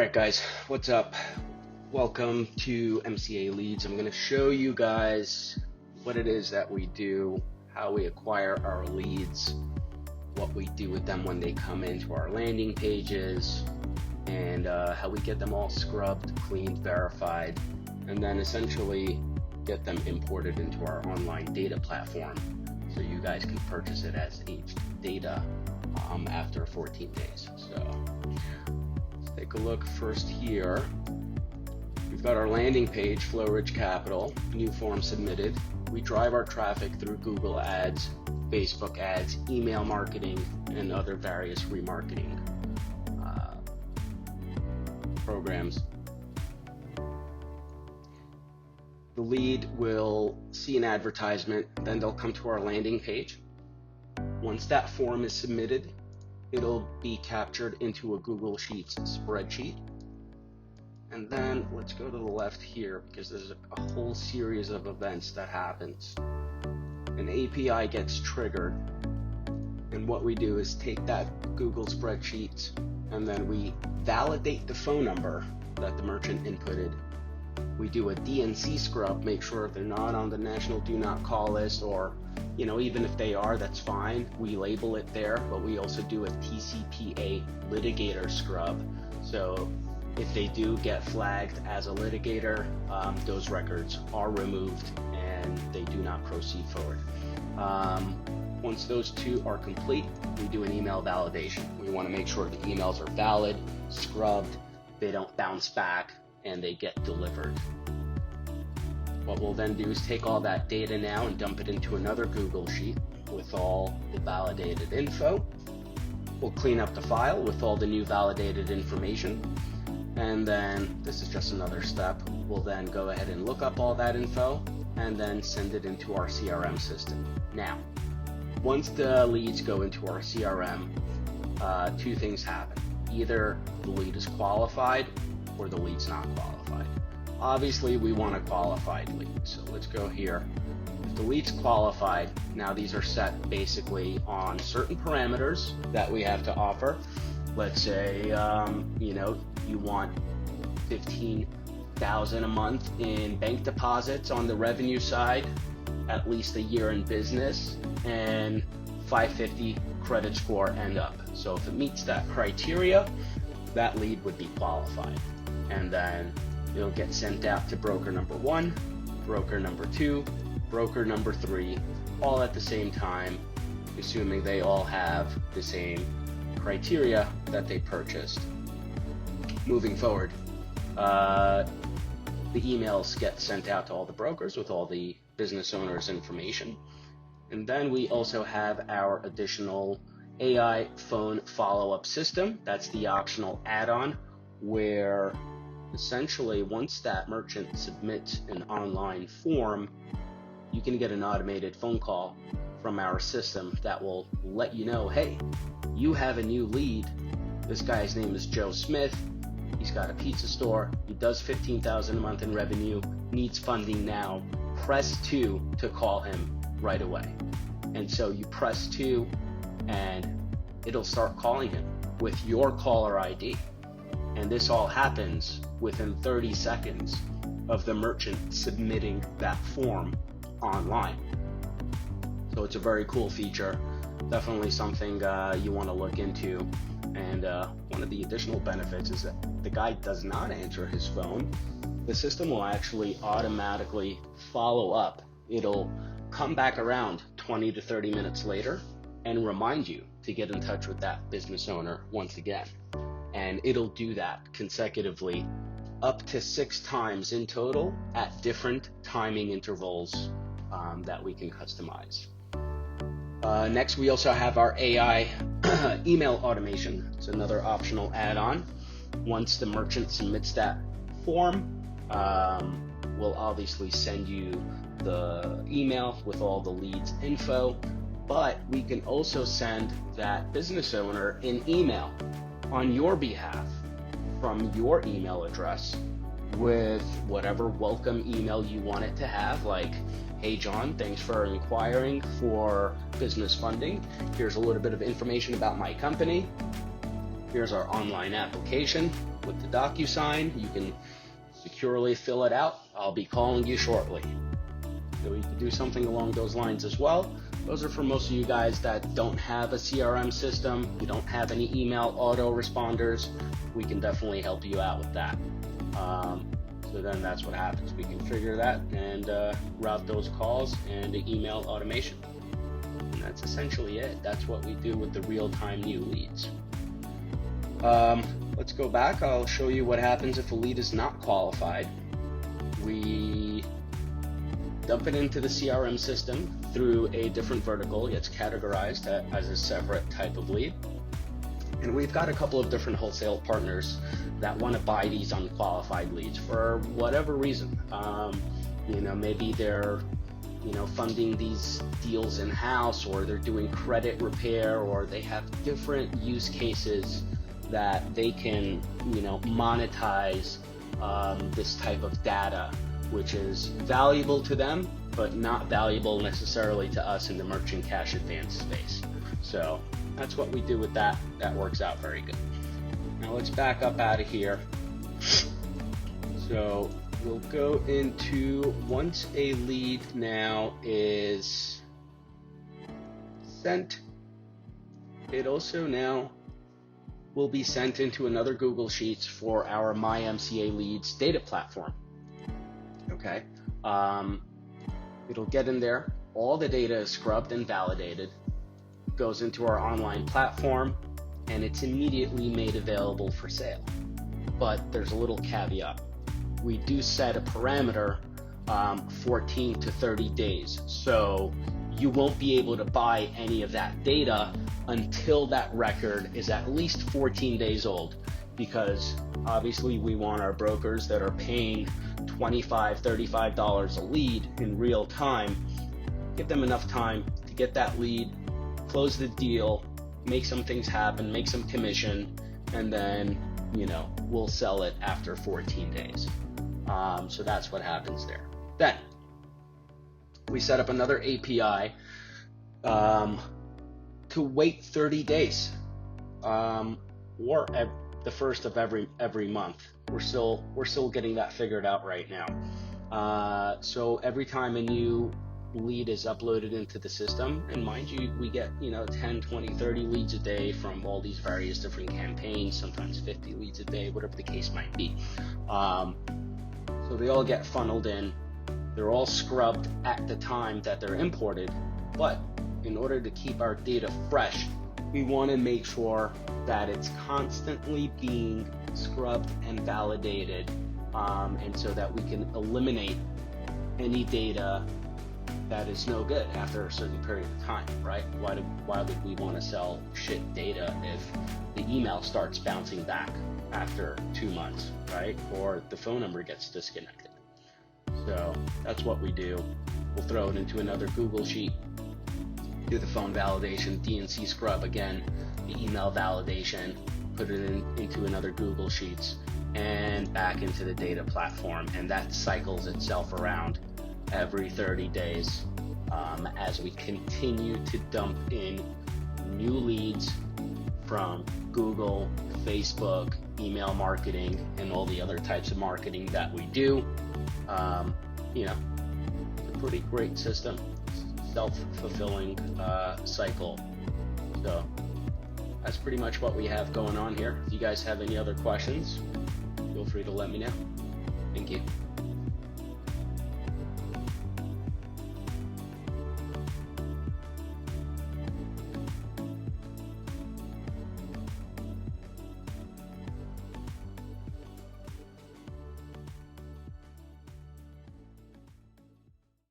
Alright guys, what's up? Welcome to MCA Leads. I'm going to show you guys what it is that we do, how we acquire our leads, what we do with them when they come into our landing pages, and how we get them all scrubbed, cleaned, verified, and then essentially get them imported into our online data platform so you guys can purchase it as aged data after 14 days. So take a look first here. We've got our landing page, Flowridge Capital, new form submitted. We drive our traffic through Google Ads, Facebook ads, email marketing, and other various remarketing programs. The lead will see an advertisement, then they'll come to our landing page. Once that form is submitted, it'll be captured into a Google Sheets spreadsheet. And then let's go to the left here because there's a whole series of events that happens. An API gets triggered, and what we do is take that Google spreadsheet and then we validate the phone number that the merchant inputted. We do a DNC scrub, make sure if they're not on the national do not call list, or even if they are, that's fine. We label it there, but we also do a TCPA litigator scrub. So if they do get flagged as a litigator, those records are removed and they do not proceed forward. Once those two are complete, we do an email validation. We want to make sure the emails are valid, scrubbed, they don't bounce back, and they get delivered. What we'll then do is take all that data now and dump it into another Google Sheet with all the validated info. We'll clean up the file with all the new validated information. And then this is just another step. We'll then go ahead and look up all that info and then send it into our CRM system. Now, once the leads go into our CRM, two things happen. Either the lead is qualified or the lead's not qualified. Obviously, we want a qualified lead. So let's go here. If the lead's qualified, now these are set basically on certain parameters that we have to offer. Let's say, you want $15,000 a month in bank deposits on the revenue side, at least a year in business, and 550 credit score and up. So if it meets that criteria, that lead would be qualified. And then it'll get sent out to broker number 1, broker number 2, broker number 3, all at the same time, assuming they all have the same criteria that they purchased. Moving forward, the emails get sent out to all the brokers with all the business owners' information. And then we also have our additional AI phone follow-up system. That's the optional add-on, where essentially once that merchant submits an online form, you can get an automated phone call from our system that will let you know, hey, you have a new lead. This guy's name is Joe Smith. He's got a pizza store. He does $15,000 a month in revenue, needs funding now. Press 2 to call him right away. And so you press 2 and it'll start calling him with your caller ID. And this all happens within 30 seconds of the merchant submitting that form online. So it's a very cool feature. Definitely something you want to look into. And one of the additional benefits is that the guy does not answer his phone. The system will actually automatically follow up. It'll come back around 20 to 30 minutes later and remind you to get in touch with that business owner once again. And it'll do that consecutively up to 6 times in total at different timing intervals that we can customize. Next, we also have our AI email automation. It's another optional add-on. Once the merchant submits that form, we'll obviously send you the email with all the leads info, but we can also send that business owner an email on your behalf from your email address with whatever welcome email you want it to have, like, hey John, thanks for inquiring for business funding. Here's a little bit of information about my company. Here's our online application. with the DocuSign. You can securely fill it out. I'll be calling you shortly. So you can do something along those lines as well. Those are for most of you guys that don't have a CRM system, you don't have any email autoresponders. We can definitely help you out with that. So then that's what happens. We configure that and route those calls and the email automation. And that's essentially it. That's what we do with the real-time new leads. Let's go back. I'll show you what happens if a lead is not qualified. We dump it into the CRM system through a different vertical. It gets categorized as a separate type of lead. And we've got a couple of different wholesale partners that want to buy these unqualified leads for whatever reason. Maybe they're funding these deals in-house, or they're doing credit repair, or they have different use cases that they can monetize this type of data, which is valuable to them but not valuable necessarily to us in the merchant cash advance space. So that's what we do with that. That works out very good. Now let's back up out of here. So we'll go into, once a lead now is sent, it also now will be sent into another Google Sheets for our MyMCA Leads data platform. Okay, it'll get in there. All the data is scrubbed and validated, goes into our online platform, and it's immediately made available for sale. But there's a little caveat. We do set a parameter 14 to 30 days. So you won't be able to buy any of that data until that record is at least 14 days old, because obviously we want our brokers that are paying $25, $35 a lead in real time, give them enough time to get that lead, close the deal, make some things happen, make some commission, and then we'll sell it after 14 days. So that's what happens there. Then we set up another API to wait 30 days, or the first of every month. We're still getting that figured out right now. So every time a new lead is uploaded into the system, and mind you, we get 10, 20, 30 leads a day from all these various different campaigns, sometimes 50 leads a day, whatever the case might be. So they all get funneled in. They're all scrubbed at the time that they're imported, but in order to keep our data fresh, we want to make sure that it's constantly being scrubbed and validated, and so that we can eliminate any data that is no good after a certain period of time, right? Why would we want to sell shit data if the email starts bouncing back after 2 months, right? Or the phone number gets disconnected. So that's what we do. We'll throw it into another Google Sheet, do the phone validation, DNC scrub again, the email validation, put it into another Google Sheets, and back into the data platform, and that cycles itself around every 30 days as we continue to dump in new leads from Google, Facebook, email marketing, and all the other types of marketing that we do. It's a pretty great system, self-fulfilling cycle. So that's pretty much what we have going on here. If you guys have any other questions, feel free to let me know. Thank you.